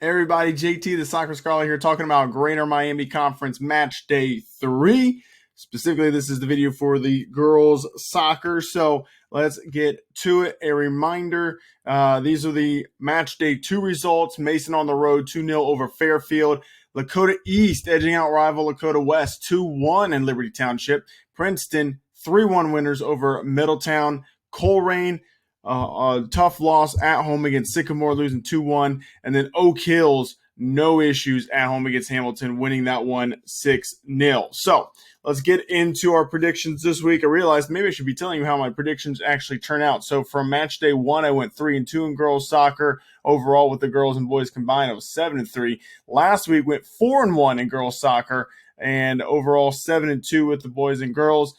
Everybody, JT, the Soccer Scholar here, talking about Greater Miami Conference Match Day 3. Specifically, this is the video for the girls soccer. So let's get to it. A reminder, these are the Match Day 2 results. Mason on the road, 2-0 over Fairfield. Lakota East edging out rival Lakota West, 2-1 in Liberty Township. Princeton, 3-1 winners over Middletown. Colerain, a tough loss at home against Sycamore, losing 2-1. And then Oak Hills, no issues at home against Hamilton, winning that one 6-0. So let's get into our predictions this week. I realized maybe I should be telling you how my predictions actually turn out. So from match day 1, I went 3-2 in girls soccer. Overall, with the girls and boys combined, I was 7-3. Last week, went 4-1 in girls soccer. And overall 7-2 with the boys and girls,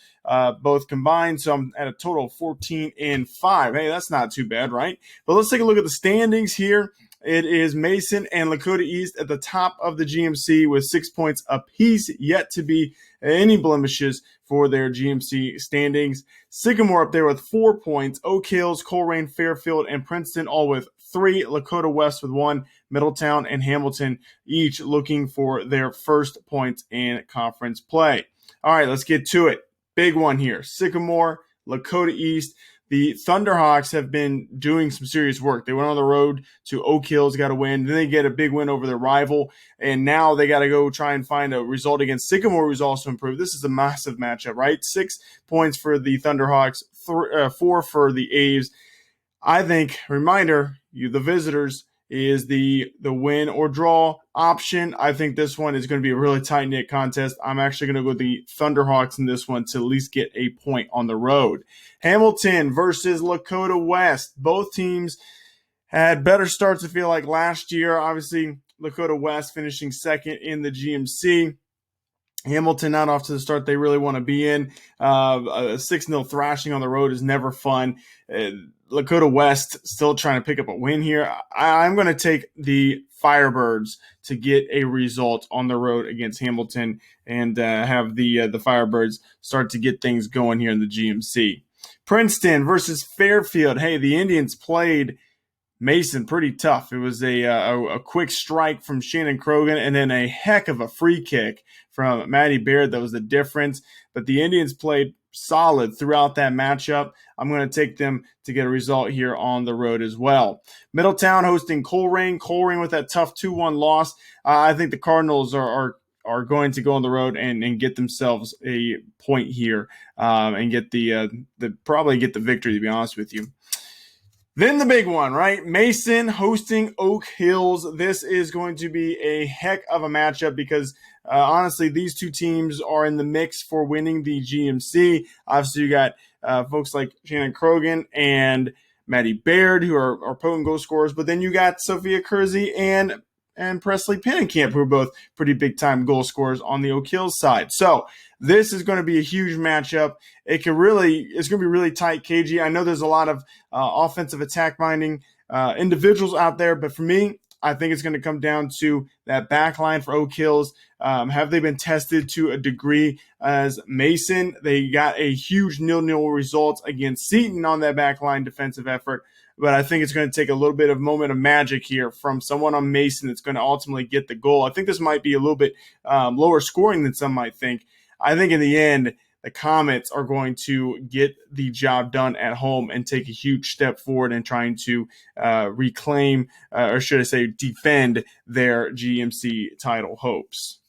both combined. So I'm at a total of 14-5. Hey, that's not too bad, right? But let's take a look at the standings here. It is Mason and Lakota East at the top of the GMC with 6 points apiece, yet to be any blemishes for their GMC standings. Sycamore up there with 4 points. Oak Hills, Colerain, Fairfield, and Princeton all with 3. Lakota West with 1. Middletown and Hamilton each looking for their first points in conference play. All right, let's get to it. Big one here. Sycamore, Lakota East. The Thunderhawks have been doing some serious work. They went on the road to Oak Hills, got a win. Then they get a big win over their rival. And now they got to go try and find a result against Sycamore, who's also improved. This is a massive matchup, right? 6 points for the Thunderhawks, 4 for the Aves. I think, reminder, you the visitors, is the win or draw option. I think this one is going to be a really tight-knit contest. I'm actually going to go with the Thunderhawks in this one to at least get a point on the road. Hamilton versus Lakota West. Both teams had better starts, I feel like, last year. Obviously, Lakota West finishing second in the GMC. Hamilton not off to the start they really want to be in. A 6-0 thrashing on the road is never fun. Lakota West still trying to pick up a win here. I'm going to take the Firebirds to get a result on the road against Hamilton and have the Firebirds start to get things going here in the GMC. Princeton versus Fairfield. Hey, the Indians played Mason pretty tough. It was a quick strike from Shannon Crogan and then a heck of a free kick from Maddy Baird that was the difference. But the Indians played solid throughout that matchup. I'm going to take them to get a result here on the road as well. Middletown hosting Colerain. Colerain with that tough 2-1 loss. I think the Cardinals are going to go on the road and get themselves a point here and get probably get the victory, to be honest with you. Then the big one, right? Mason hosting Oak Hills. This is going to be a heck of a matchup because, honestly, these two teams are in the mix for winning the GMC. Obviously, you got folks like Shannon Crogan and Maddy Baird, who are potent goal scorers. But then you got Sophia Kuerze and Presley Pennekamp, who are both pretty big-time goal scorers on the Oak Hills side. So this is going to be a huge matchup. It's going to be really tight, KG. I know there's a lot of offensive attack-minding individuals out there, but for me, I think it's going to come down to that back line for Oak Hills. Have they been tested to a degree as Mason? They got a huge 0-0 result against Seton on that back line defensive effort. But I think it's going to take a little bit of moment of magic here from someone on Mason that's going to ultimately get the goal. I think this might be a little bit lower scoring than some might think. I think in the end, the Comets are going to get the job done at home and take a huge step forward in trying to reclaim, or should I say defend, their GMC title hopes.